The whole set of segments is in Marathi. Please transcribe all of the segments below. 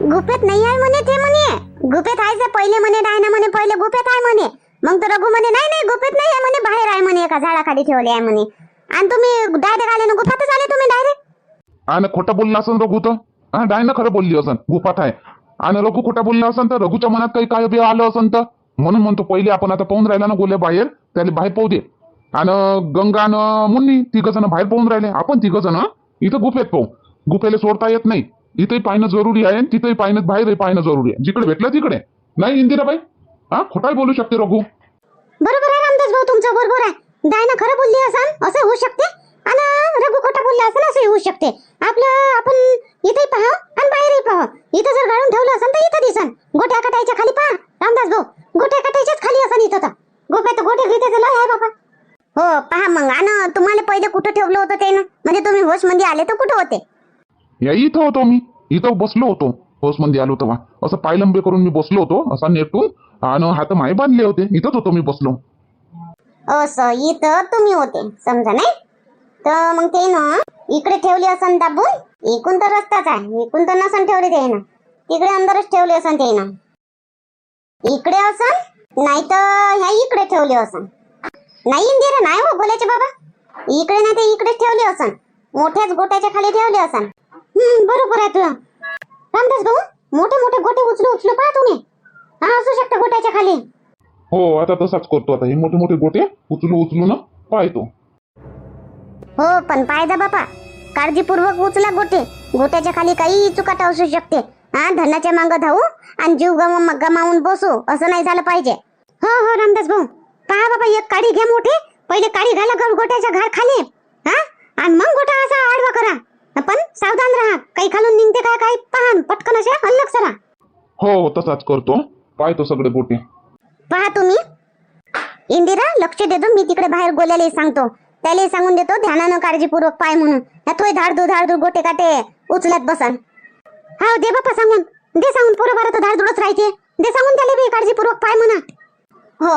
गुपेत नाही आहे म्हणे, ते म्हणे गुपेत आहे पहिले म्हणे, डायना म्हणे पहिले गुपेत आहे म्हणे. मग तर रघु म्हणे नाही नाही गुपेत नाही आहे म्हणे, बाहेर आहे म्हणे, एका झाडाखाली ठेवले आहे म्हणे. आणि तुम्ही डायरेक्ट आले ना गुफातच आले तुम्ही डायरेक्ट. आणि खोटं बोलला असन रघु तर, हा डायना खरं बोलली असन गुफात आहे. आणि रघु खोटं बोलला असन तर रघुच्या मनात काही काय बी आलं असन तर म्हणून म्हणतो पहिले आपण आता पाहून राहिला ना गोल्या बाहेर, त्याला बाहेर पाहू दे. आणि गंगा आणि मुन्नी तिघ जण बाहेर पाहून राहिले, आपण तिघ जण इथं गुफेत पाहू. गुफेला सोडता येत नाही, इथंही पाहणं जरुरी आहे, तिथंही पाहणं, बाहेरही पाहणं जरुरी आहे. जिकडे भेटलं तिकडे. नाही इंदिराबाई, हा खोटाही बोलू शकते रघु. बरोबर आहे रामदास भाऊ, तुमचं बरोबर आहे. डायना खरं बोलली असन असं होऊ शकते, आणि रघु खोटा बोलला असन असं होऊ शकते. आपण इथेही पाहा आणि बाहेरही पाहा. इथं जर गाडून ठेवलं असन तर इथं दिसन. गोट्या कटायच्या खाली पहा रामदास भाऊ, गोट्या कटायच्याच खाली असन इथं. तर गोप्यात गोटे घेते तर लय आहे बाबा. हो पहा मग. आणि तुम्हाला पहिले कुठं ठेवलं होतं ते ना, म्हणजे तुम्ही होश मध्ये आले तर कुठं होते? या इथं होतो मी, इथं बसलो होतो. होस मध्ये आलो तेव्हा असं पायलंबे करून मी बसलो होतो असा नेटून, आणि हात माय बांधले होते. इथंच होतो मी बसलो. असं इथं तुम्ही होते समजा नाही. तर मग ते ना इकडे ठेवली असन दाबून, इकून तर रस्ताच आहे, इकून तर नसन ठेवले ते ना, तिकडे अंदरच ठेवले असन ते ना. इकडे असन नाही तर ह्या इकडे ठेवले असन. नाही इंदिरा नाही हो बोलायचे बाबा, इकडे नाही तर इकडेच ठेवले असन, मोठ्याच गोट्याच्या खाली ठेवले असन. बरोबर आहे तुझं रामदास भाऊ. मोठे मोठे गोटे उचलू उचलू पहा तुम्ही, हा असू शकतं गोट्याच्या खाली. हो आता तसाच करतो. आता हे मोठे मोठे गोटे उचलू उचलू ना पाहतो. हो पण पायदा बापा, काळजीपूर्वक उचला गोटे. गोट्याच्या खाली काही चुकाटा असू शकते. हा धनाच्या मागं धावू आणि जीव गमावून बसू असं नाही झालं पाहिजे. हो हो रामदास भाऊ, पहा बाबा एक काडी घ्या मोठी, पहिले काडी घाला गोट्याच्या घाट खाली, हा आणि मग गोटा असा आडवा करा. पण सावधान राहा, काही खालून निघते काय काही पहा, पटकन असे हल्लक सरा. हो तसाच करतो, पाहतो सगळे गोटे. पहा तुम्ही इंदिरा लक्ष देतो, मी तिकडे बाहेर गोल्याला सांगतो, त्याला सांगून देतो ध्यानानं काळजीपूर्वक पाय म्हणून. थोय धाडधू गोटे काटे उचलत बसन. हा दे बापा सांगून, दे सांगून. पोरं बारा तर धाडधूडच राहते, दे सांगून त्याला बी काळजीपूर्वक पाय म्हणा. हो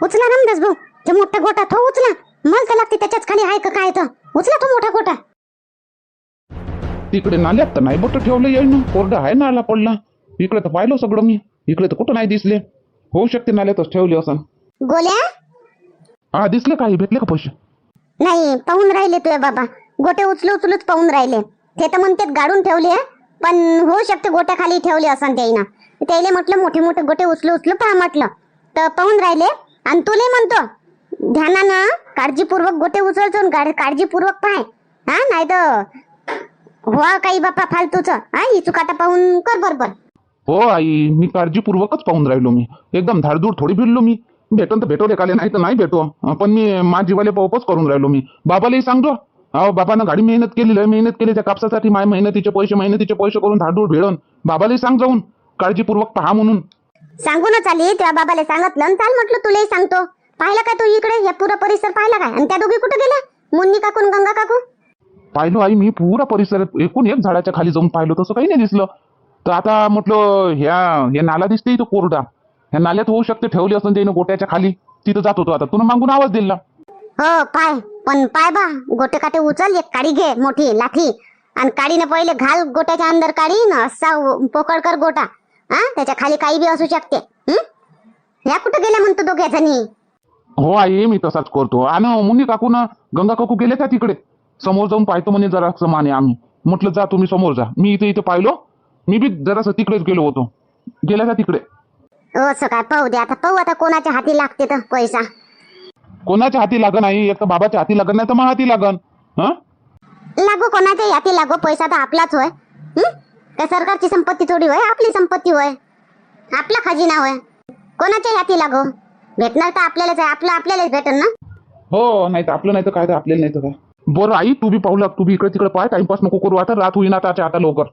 उचला रामदास भाऊ, ते मोठा गोटा तो उचला. मला तर लागते त्याच्याच खाली आहे का काय, तर उचला तो मोठा गोटा. तिकडे नाल्यात तर नाही बोट ठेवलं येईल ना, कोरडा आहे नाला पडला. इकडे तर पाहिलं सगळं मी, इकडे तर कुठं नाही दिसले. होऊ शकते नाल्यातच ठेवले असं. गोल्या हा दिसले, काही भेटले का पैसे? नाही पाहून राहिले तुझे बाबा, गोटे उचलू उचलूच पाहून राहिले. ते तर म्हणतात गाडून ठेवले, पण होऊ शकते गोट्या खाली ठेवले असं त्याईना. त्याला म्हटलं मोठे मोठे गोटे उचलू उचलू पहा म्हटलं, तर पाहून राहिले. आणि तुले म्हणतो ध्यानानं काळजीपूर्वक गोटे उचलतो, काळजीपूर्वक पाय, हा नाही तर हो काही बापा फालतूच. हा ही चुकाटा पाहून कर बरोबर. हो आई, मी काळजीपूर्वकच पाहून राहिलो. मी एकदम धाडधूड थोडी फिरलो. मी भेटून तर भेटवले काले, नाही तर नाही भेटो, पण मी माझीवाले पावपच करून राहिलो. मी बाबालाही सांगतो, अहो बाबानं गाडी मेहनत केली त्या कापसासाठी, माय मेहनतीचे पैसे करून धाडधूड भेळून बाबालाही सांग जाऊन काळजीपूर्वक पहा म्हणून. सांगून चाली त्या बाबाला सांगितलं, चाल म्हटलं तुलाही सांगतो. पाहिला का तू इकडे हे पुरा परिसर पाहिला काय? आणि त्या दोघी कुठे गेल्या, मुन्नी काकून गंगा काकू? पाहिलो आई मी पुरा परिसर, एकूण एक झाडाच्या खाली जाऊन पाहिलो, तसं काही नाही दिसलं. तर आता म्हटलं हे नाला दिसते इथं कोरडा, ह्या नाल्यात होऊ शकते ठेवली असं त्यानं गोट्याच्या खाली. तिथं जात होतो, आता तुला मागून आवाज दिला. हो पाय, पण पाय बा गोटे काटे उचल, एक काडी घे मोठी लाठी, आणि काडीने पहिले घाल गोट्याच्या अंदर काडी ना, असा पोकळ कर गोटा. हा त्याच्या खाली काही बी असू शकते. ह्या कुठं गेल्या म्हणतो दोघ्या जणी? हो आई मी तसाच करतो. आणि मुन्नी काकू ना गंगा काकू गेले का तिकडे? समोर जाऊन पाहतो म्हणे जरा माने. आम्ही म्हटलं जा तुम्ही समोर जा, मी इथे पाहिलो. मी बी जरासं तिकडेच गेलो होतो. गेल्या का तिकडे? असं काय पाहू दे आता, पाहू आता कोणाच्या हाती लागते तर पैसा. कोणाच्या हाती लागन नाही, एक तर बाबाच्या हाती लागन, नाही तर मग हाती लागन. हा लागो कोणाच्या हाती लागो, पैसा तर आपलाच होय. काय सरकारची संपत्ती थोडी होय, आपली संपत्ती होय, आपला खजिना होय. कोणाच्या हाती लागो, भेटणार तर आपल्यालाच आहे, आपलं आपल्यालाच भेटल ना. हो नाही तर आपलं, नाही तर काय, तर आपल्याला नाही तर काय. बरं आई तू बी पाहू तू बी इकडे तिकडे पाय, टाइमपास नको करू. आता रात होईन आता लवकर.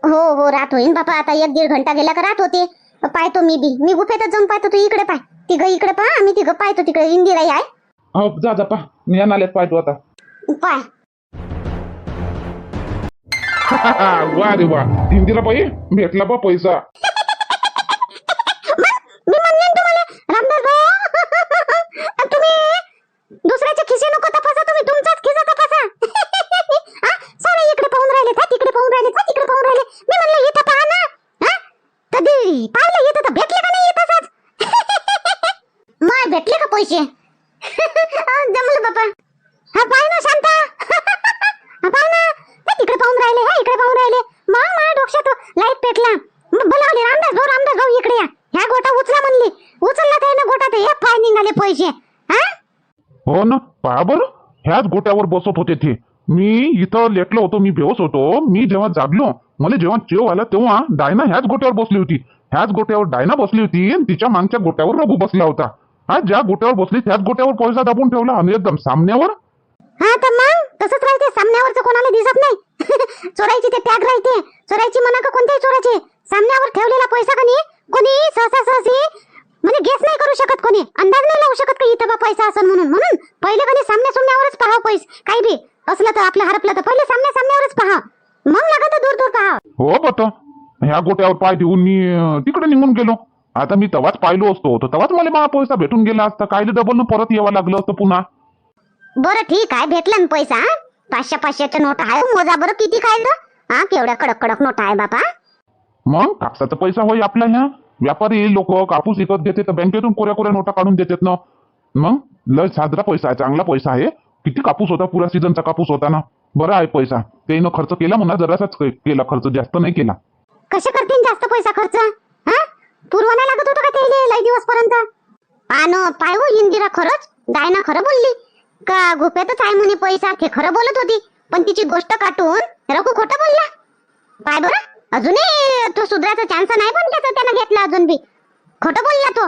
हो हो रात होईन बापा, आता 1-1.5 घंटा गेला का रात होते. पाहतो मी गुफेतच जाऊन पाहतो. तू इकडे पाय, तिघ इकडे पाय, आम्ही तिघ पाहतो तिकडे. इंदिराई आहे. हो जा जा पा, मी या नाल्यात पाहतो आता. पाय वा रे वा, इंदिराबाई भेटला बा पैसा. मी म्हणले तुम्हाला रामदास भाऊ, तुम्ही दुसऱ्याच्या खिसे नको तपासा, तुम्ही तुमचाच खिसा तपासा. सारे इकडे पाहून राहिले, तिकडे पाहून राहिले, तिकडे पाहून राहिले. राहिले हा इकडे पाहून राहिले. माझ्या डोक्यात लाईट पेटला. बोलावले रामदास भाऊ इकडे या. ह्या गोटा उचला म्हणली. उचलला त्याने गोटा. ते एक पाय निघाले पैसे. हा हो ना, पहा बरं, ह्याच गोट्यावर बसत होते ते. मी इथं लेटलो होतो, मी बेहोश होतो. मी जेव्हा जागलो, मला जेव्हा चेव आला तेव्हा डायना ह्याच गोट्यावर बसली होती. ह्याच गोट्यावर डायना बसली होती आणि तिच्या मागच्या गोट्यावर रघु बसला होता. हा, ज्या गोट्यावर बसली त्याच गोट्यावर पैसा दाबून ठेवला आणि एकदम सामन्यावर. हा तर मग तसंच राहते. सामन्यावरचं कोणाला दिसत नाही. चोरायची ते टॅग राहते. चोरायची म्हणा का कोणत्याही चोरायची, सामन्यावर ठेवलेला पैसा कोणी सहजी म्हणजे गेस नाही करू शकत. कोणी अंदाज नाही लावू शकत की इथं बा पैसा असेल म्हणून पहिले सामन्यावरच पहा. पैसे काही बी असलं तर आपलं हरपलं तर पहिले सामन्यावरच पहा, मग लागत दूर पहा. हो बट ह्या गोट्यावर पाय ठेवून मी तिकडे निघून गेलो. आता मी तवाच पाहिलो असतो तर तवाच मला माझा पैसा भेटून गेला असता. कायले डबल न परत यावं लागलं असतं पुन्हा. बरं ठीक आहे, भेटला ना पैसा. 500-500च्या नोट आहे. मोजा बरं किती खायला. हा, केवढ्या कडक नोट आहे बापा. मग कापसाचा पैसा होई आपला. ह्या व्यापारी लोक कापूस विकत घेते तर बँकेतून कोऱ्या नोटा काढून देतात ना. मग लय साजरा पैसा आहे, चांगला पैसा आहे. किती कापूस होता, पुरा सीझनचा कापूस होता ना. बरा आहे पैसा. त्यानं खर्च केला म्हणा, जरासाच केला खर्च, जास्त नाही केला. कसे करतील जास्त पैसा खर्च. हा, पूर्व नाही लागत होतं का त्याला लय दिवसपर्यंत. पाय हो इंदिरा, खरंच डायना खरं बोलली का गुप्यातच आहे म्हणे पैसा. ते खरं बोलत होती पण तिची गोष्ट काटून रघु खोटं बोलला. पाय बरं, अजूनही तो सुधारायचा चान्स नाही, पण त्यानं घेतला अजून बी. खोटं बोलला तो.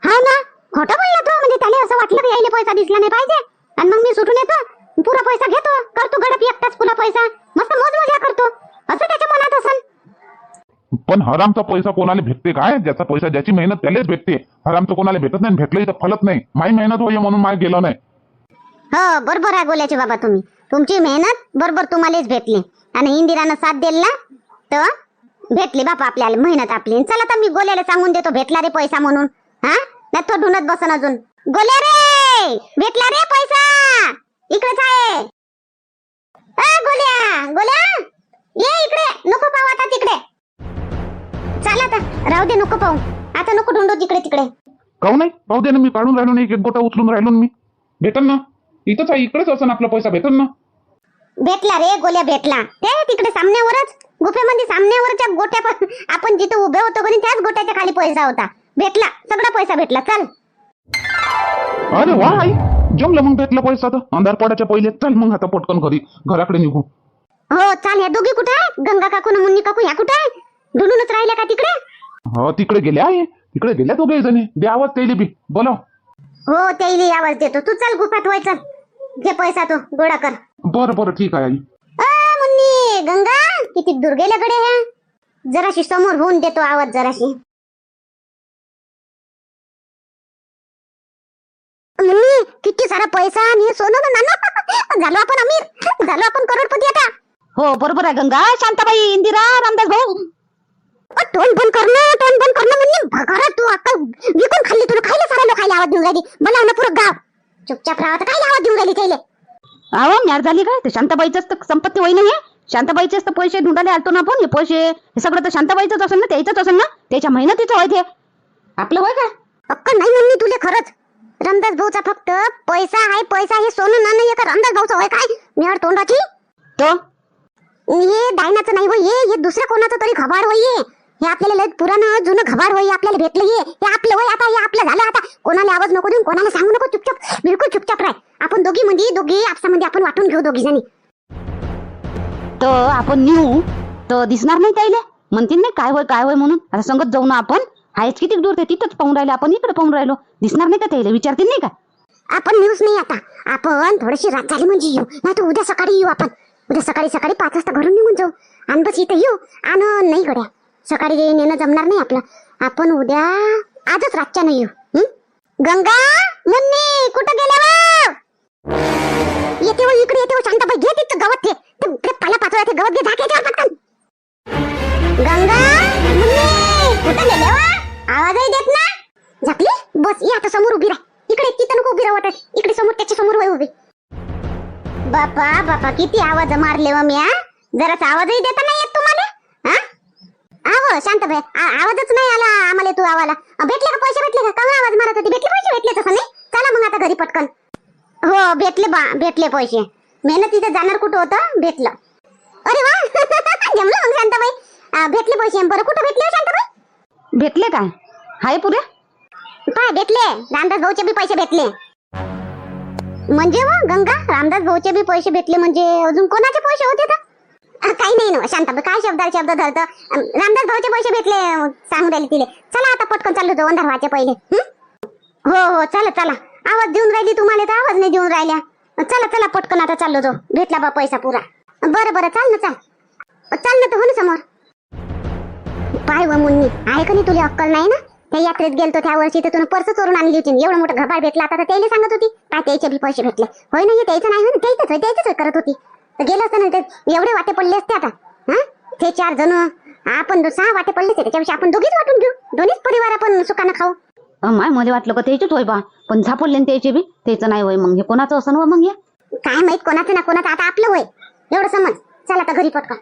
हा ना, खोटं बोलला तो. म्हणजे त्याला असं वाटलं की यायला पैसा दिसला नाही पाहिजे आणि मग मी सुटून येतो, पुरा पैसा घेतो, करतो गडप एकटाच पुरा पैसा, मस्त मोज मजा करतो, असं त्याच्या मनात असेल. पण हरामचा पैसा कोणाला भेटते काय? ज्याचा पैसा, ज्याची मेहनत त्यालाच भेटते. हरामचं कोणाला भेटत नाही, भेटलंही तर फलत नाही. माई मेहनत होई म्हणून माय गेलो नाही. हो बरोबर आहे बोलायचे बाबा तुम्ही. तुमची मेहनत बरोबर तुम्हालाच भेटली आणि इंदिरानं साथ दिला तर भेटली बापा आपल्याला मेहनत आपली. चला तर मी गोल्याला सांगून देतो भेटला रे पैसा म्हणून. हा, नाही तो ढुंढत बसन अजून. गोल्या रे, भेटला रे पैसा, इकडेच आहे. गोल्या ये इकडे. नको पाहू आता तिकडे. चला आता राहू दे, नको पाहू आता, नको ढुंढू तिकडे. काहून नाही पाहू दे ना, मी काढून राहिलो नाही. एक गोटा उचलून राहिलो मी. भेटल ना, इथंच आहे, इकडेच असं आपला पैसा भेटल ना. भेटला रे गोल्या, भेटला. ते तिकडे सामन्यावरच गुफेमध्ये सामन्यावरच्या गोट्या आपण जिथे उभे होतो कधी त्याच गोट्याच्या खाली पैसा होता. भेटला, सगळा पैसा भेटला. चल. अरे वा आई, जमलं मग भेटला पैसा तर. अंधार पडायच्या पहिले चल मग आता पटकन घराकडे निघू. हो चाल. या दोघी कुठे आहे? गंगा काकू न मुन्नी काकू ह्या कुठे आहे? ढुंढूनच राहिल्या का तिकडे? हो तिकडे गेल्या आहे, तिकडे गेल्या दोघे जणी. दे आवाज त्याला बी, बोला. हो त्याला आवाज देतो. तू चल गुफात वय, चल घे पैसा तो गोळा कर. बरं ठीक आहे आई. मुन्नी, गंगा किती दूर गेल्या कडे ह्या? जराशी समोर होऊन देतो आवाज जराशी. मुन्नी, किती सारा पैसा आणि सोनं ना नाना. झालो आपण अमीर, झालो आपण करोडपती आता. हो बरोबर आहे गंगा. शांताबाई, इंदिरा, रामदास भाऊ. तोंड बंद करणं मुन्नी. घरात तू अक्कल विकून खाल्ली. तुला खायला सारा लोकायला आवाज देऊन राहिली. बोलाव ना पुरं गाव. चुपचाप राहा. काय आवाज देऊन राहिली त्याला? अहो म्यार झाली काय? ते शांताबाईचंच तर संपत्ती होई नाही. शांताबाईचेच तर पैसे ढुंढायला आलतो ना आपण. हे पैसे हे सगळं तर शांताबाईचंच असेल ना, त्याचंच असेल ना, त्याच्या मेहनतीचं होय ते. आपलं होय काय? अक्कल नाही मुन्नी तुले खरंच. रामदास भाऊचा फक्त पैसा आहे. पैसा हे सोनं ना नाही का रामदास भाऊचं होय काय? मिळाड तोंडाची. तो हे डायनाचं नाही होय. हे दुसऱ्या कोणाचं तरी घबाड होय. हे आपल्याला लय पुराणं जुनं घबाड होय आपल्याला भेटलं. हे आपलं होय. आता हे आपलं झालं. आता कोणाला आवाज नको देऊन, कोणाला सांगू नको. चुपचाप, बिलकुल चुपचाप राह. आपण दोघी आपसामध्ये आपण वाटून घेऊ दोघी जणी. तर आपण नेऊ तर दिसणार नाही त्याला. म्हणतील नाही काय होय म्हणून. आता संगत जाऊ ना आपण. हायच किती दूर ते, तिथंच पाहून राहिलो आपण, इकडे पाहून राहिलो. दिसणार नाही का त्याला? विचारतील नाही का? आपण न्यूज नाही आता. आपण थोडीशी रात झाली म्हणजे येऊ, नाही तर उद्या सकाळी येऊ. आपण उद्या सकाळी 5 वाजता घरून निघून जाऊ आणि बस इथं येऊ. आणि नाही गड्या, सकाळी नेणं जमणार नाही आपलं. आपण उद्या आजच रातच्या नाही येऊ. गंगा, मुन्नी कुठं गेल्या? येते हो इकडे, येते हो. शांताबाई घे तिथं गवत. ते पाला पाचोळा ते गवत घे. झाके पटकन. गंगा, मुन्नी कुठं गेल्या? आवाजही देत ना. झाकली. बस ये आता समोर उभी राह. इकडे तिथं नको उभी राहत. इकडे समोर, त्याच्या समोर वय उभी. बापा किती आवाज मारले व म्या. जरासा आवाजही देता नाही येत तुम्हाला? हा आव शांताबाई, आवाजच नाही आला आम्हाला. तू आवाला भेटले का? पैसे भेटले का? का आवाज मारत होती? भेटले पैसे? भेटले तसं नाही. चला मग आता घरी पटकन. हो भेटले पैसे. मेहनतीचं जाणार कुठं होतं? भेटलं. अरे भेटले पैसे. बरं कुठं भेटले हो शांताबाई? भेटले काय? हाय पुरे. पाय भेटले. रामदास भाऊचे बी पैसे भेटले. म्हणजे व गंगा, रामदास भाऊचे बी पैसे भेटले म्हणजे अजून कोणाचे पैसे होते तर? काही नाही ना शांताबाई, काय शब्द धरतं. रामदास भाऊचे पैसे भेटले सांगून राहिले तिले. चला आता पटकन चाललो जाऊ अंधार व्हायच्या पहिले. हो हो चला चला. आवाज देऊन राहिली तुम्हाला तर आवाज नाही देऊन राहिल्या. चला चला पटकन आता चाललो जाऊ. भेटला बा पैसा पुरा. बरं चाल ना चाल ना तर हो ना समोर. पाय व मुन्नी, आहे का नाही तुला अक्कल नाही ना? त्या यात्रेत गेलतो त्या वर्षी तर तुला पर्स चोरून आणली होती. एवढं मोठं घबाड भेटला आता तर त्याला सांगत होती काय त्याचे बी पैसे भेटले. होय ना, हे त्याचं नाही, होय त्याचंच करत होती. तर गेलं असतं ना ते एवढे वाटे पडले असते आता. हा ते 4 जण, आपण 6 वाटे पडले असते. त्याच्यापेक्षा आपण दोघीच वाटून घेऊ. दोन्हीच परिवार आपण सुखानं खाऊ. माय मध्ये वाटलं का त्याचेच होय बा, पण झापडले त्याचे बी. त्याचं नाही होय मग हे कोणाचं असं ना मग. हे काय माहित कोणाचं ना कोणाचं, आता आपलं होय एवढं समज. चला आता घरी पटकन.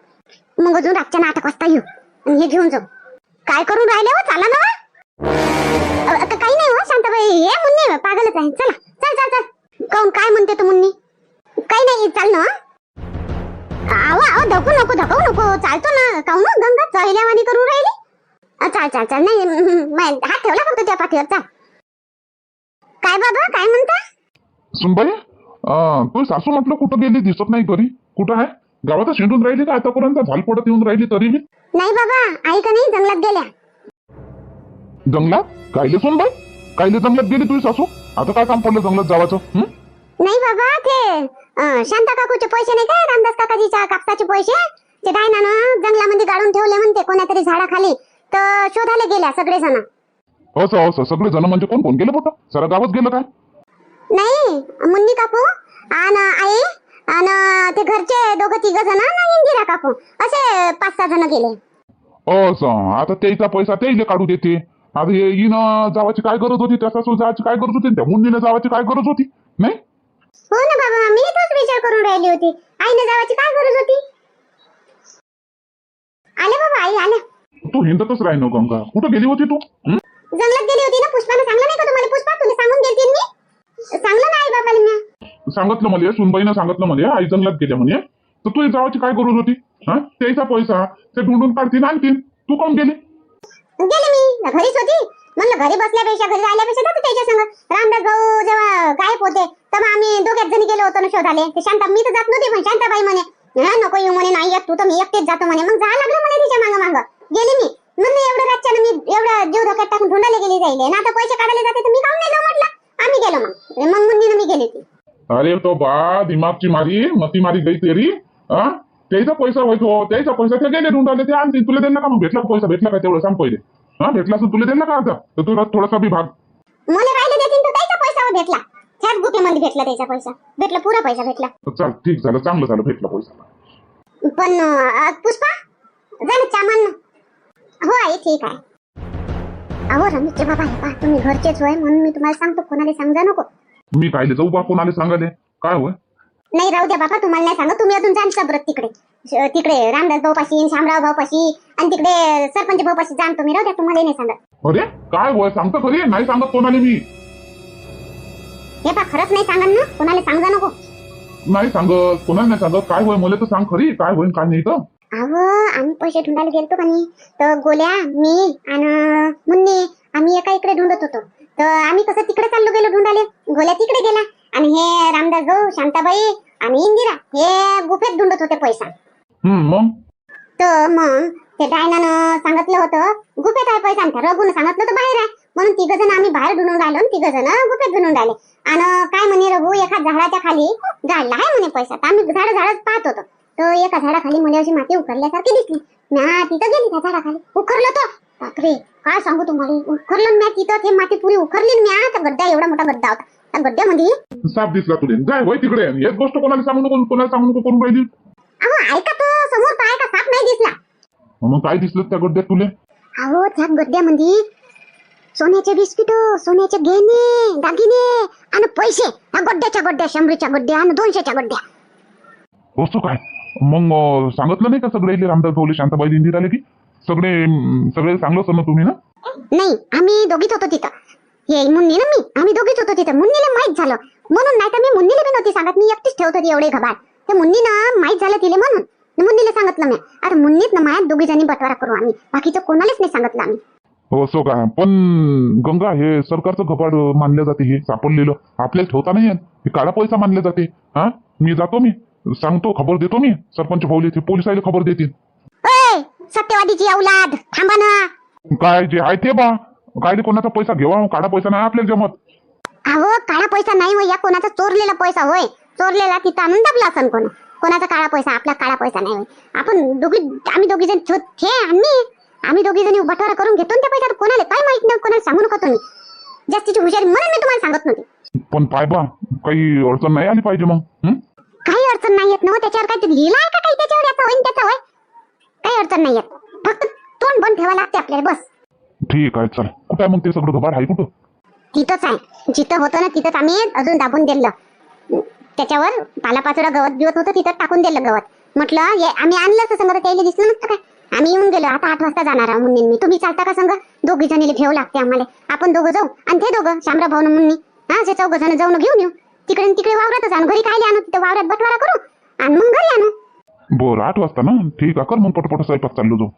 मग अजून रातच्या 8 वाजता येऊ आणि हे घेऊन जाऊ. काय करून राहिले हो? चाला ना. काही नाही हो शांताबाई, हे मुन्नी पागलच आहे. चला चल चल चल. काऊन काय म्हणते तू मुन्नी? काही नाही चाल ना. आवा धकू नको चालतो ना. काऊन गंगा चहल्यावानी करून राहिली? चाल नाही हात ठेवला फक्त त्या पाठीवर. चाल. काय बाबा काय म्हणता? सुनबाई, तू सासू म्हटलं कुठं गेली, दिसत नाही घरी. कुठं आहे? गावात शेंडून राहिली का आतापर्यंत? झाल पडत येऊन राहिली तरी बी? नाही बाबा, आई का नाही जंगलात गेल्या. जंगलात? कायले सुनबाई, कायले जंगलात गेली तुझी सासू? आता काय काम पडलं जंगलात जावाचं? नाही बाबा, ते शांता काकूचे पैसे नाही काय, रामदास काकाजीच्या कापसाचे पैसे ते डायनानं जंगलामध्ये गाडून ठेवले म्हणते कोणातरी झाडाखाली. तर शोधायला गेल्या सगळे जण. असं सगळे जण म्हणजे कोण कोण गेलं पोट? सारा गावात गेलं काय? नाही, मुन्नी काकू आणि आई आणि ते घरचे 2-3 जण आणि इंदिरा काकू असे 5-6 जण गेले. असं आता त्याचा पैसा त्याला काढू देते. आता हिनं जावाची काय गरज होती? त्या सासू जावाची काय गरज होती? त्या मुन्नीने जावाची काय गरज होती? नाही हो ना बाबा, मी तोच विचार करून राहिली होती. आईने जावाची काय गरज होती? आले बाबा, आई आले. तू हिंदतच राही ना गंगा. कुठं गेली होती तू? जंगलात गेली होती ना. पुष्पाने सांगलं नाही का तुम्हाला? पुष्पा तुला सांगून गेलती मी. सांगलं नाही बाबाला मी. सांगितलं मला, सुनबाईनं सांगितलं मला आई जंगलात गेल्या म्हणे. तर तू जावाची काय गरज होती? हा त्याचा पैसा ते ढूंढून काढतील आणतील. तू कोण गेली? गेले मी घरीच होती. म्हणलं घरी बसल्यापेक्षा घरी राहिल्यापेक्षा जातो त्याच्या संग. रामदास भाऊ जेव्हा गायब होते तेव्हा आम्ही 2 जणी गेलो होतो ना शोधाले. ते शांता, मी तर जात नव्हती पण शांताबाई म्हणे नको येऊ म्हणे, नाही येत तू तर मी एकटेच जातो म्हणे. मग जायला लागलं म्हणे तिच्या मागं गेली मी. म्हणलं एवढं रातच्यानं मी एवढं जीव धोक्यात टाकून ढूंढायला गेली जाईल ना. आता पैसे काढायला जाते तर मी काऊन नाही जाऊ म्हटलं. आम्ही गेलो मग मुन्नीनं मी गेली ती. अरे तो बा दिमागची मारी मती मारी गई तेरी. त्याचा पैसा व्हायचो, त्याचा पैसा ते गेले ढूंढाले ते आणतील. तुला देणार का? मग भेटला पैसा भेटला का तेवढं सांग पहिले. भेटला असं तुला देणार का? आता तर तुला थोडासा बी भाग मला राहिले देतील तर त्याचा पैसा भेटला. 4 गुप्यामध्ये भेटला त्याचा पैसा. भेटला, पुरा पैसा भेटला. चल ठीक झालं, चांगलं झालं भेटला पैसा. पण पुष्पा झालं चामान. हो आई ठीक आहे. अहो रमेशचे बाबा, हे पहा तुम्ही घरचेच होय म्हणून मी तुम्हाला सांगतो, कोणाला सांगा नको. मी कायले जाऊ बा कोणाला सांगाले? काय होय? नाही राहू द्या बाबा, तुम्हाला नाही सांगत. तुम्ही अजून जाण सबरत तिकडे रामदास भाऊ पाशी, शामराव भाऊ पाशी आणि तिकडे सरपंच भाऊ पाशी जाण तुम्ही. राहू द्या, तुम्हाला नाही सांगत. अरे काय होय? सांगतो खरी, नाही सांगत कोणाला मी. हे पहा खरंच नाही सांगा ना, कोणाला सांगा नको. नाही सांगत, कोणाला नाही सांगत. काय होय मला तर सांग खरी, काय होईल काय नाही तर. अहो आम्ही पैसे ढूंढायला गेलतो का नाही, तर गोल्या, मी आणि मुन्नी आम्ही एका इकडे ढूंढत होतो. तर आम्ही कसं तिकडे चाललो गेलो ढूंढाले. गोल्या तिकडे गेला आणि हे रामदास भाऊ, शांताबाई आणि इंदिरा हे गुफेत ढूंढत होते पैसा. मग तर मग ते डायनानं सांगितलं होतं गुफेत आहे पैसा. आणि रघुनं सांगितलं होतं बाहेर आहे. म्हणून 3 जण आम्ही बाहेर ढूंढून राहिलो आणि 3 जण गुफेत ढूंढून राहिले. आणि काय म्हणे रघु, एका झाडाच्या खाली गाडला आहे म्हणे पैसा. तर आम्ही झाडच पाहत होतो. तर एका झाडाखाली मला अशी माती उखरल्यासारखी दिसली. म्या तिथं गेली त्या झाडाखाली. उखरलं तो बापरे, काय सांगू तुम्हाला. उखरलं म्या तिथं, ते माती पुरी उखरली. म्या त्या गड्डा, एवढा मोठा गड्डा होता. त्या गड्ड्यामध्ये साप दिसला तुले. जाय होय तिकडे. एक गोष्ट कोणाला सांगू नको, कोणाला सांगू नको करून राहिली. अहो ऐका, तो समोर पाय का साप नाही दिसला. मग काय दिसलं त्या गड्ड्यात तुले? अहो त्या गड्ड्यामध्ये सोन्याचे बिस्किट, सोन्याचे गहने दागिने आणि पैसे. त्या गड्ड्याच्या गड्ड्या, 100च्या गड्ड्या आणि 200च्या गड्ड्या. असं काय? मग सांगितलं नाही का सगळे रामदास भाऊले, शांताबाई, इंदिराले की सगळे सांगलं असं ना तुम्ही ना? नाही, आम्ही दोघीच होतो तिथं. हे मुन्नी ना मी, आम्ही दोघीच होतो तिथं. मुन्नीला माहित झालं म्हणून, नाही तर मी मुन्नीला बी नव्हती सांगत. मी एकटीच ठेवत होती एवढे घबाड. ते मुन्नीनं माहित झालं तिले म्हणून. मुन्नीला सांगितलं मी. आता मुन्नीत ना मायात दोघी जणी बटवारा करू आम्ही, बाकीचं कोणालाच नाही सांगितलं आम्ही. हो असं का? पण गंगा, हे सरकारचं घबाड मानलं जाते, हे सापडलेलं आपल्याला ठेवता नाही येत, हे काळा पैसा मानले जाते. हा, मी जातो, मी सांगतो, खबर देतो मी सरपंच भाऊले, ते पोलिसाला खबर देतील. ओय सत्यवादीची औलाद, थांबा ना. काय जे आहे ते बा, काय कोणाचा पैसा घेवा, काळा पैसा नाही आपल्याला जमत. अहो काळा पैसा नाही होय, या कोणाचा चोरलेला पैसा होय. चोरलेला तिथं आणून दाबला असन कोणाचा काळा पैसा, आपला काळा पैसा नाही होय. आपण आम्ही दोघी जण आम्ही दोघी जणी बटवारा करून घेतो त्या पैशात. कोणाला काय माहित नाही, कोणाला सांगू नका तुम्ही. जास्तीची हुशारी म्हणून मी तुम्हाला सांगत नव्हते. पण पाय बा, काही अडचण नाही आली पाहिजे मग. काही अडचण नाही येत ना, त्याच्यावर काय लिहिलं आहे का काही, त्याच्यावर याचा होईन त्याचा होय. काही अडचण नाही येत, फक्त तोंड बंद ठेवा लागते आपल्याला बस. ठीक आहे, चल. कुठं आहे मग ते सगळं घबाड, आहे कुठं? तिथंच आहे, जिथं होतं ना तिथंच आम्ही अजून दाबून दिलं. त्याच्यावर पालापाचोळा गवत बिवत होतं, तिथं टाकून दिलं गवत. म्हटलं आम्ही आणलं असं संग, त्याला दिसलं नसतं काय. आम्ही येऊन गेलो, आता 8 वाजता जाणार आहोत मुन्नी मी. तुम्ही चालता का संग? दोघी जणीला ठेव लागते आम्हाला. आपण दोघं जाऊ आणि ते दोघं शामराव भाऊ मुन्नी, हा असे 4 जण जाऊन घेऊन येऊ. तिकडे वावरातच आणू, घरी काय आणू, तिथं वावरात बटवारा करू आणि मग घरी आणू. बरं, 8 वाजता ना? ठीक आहे, कर मग पटपट स्वयंपाक, चाललो जाऊ.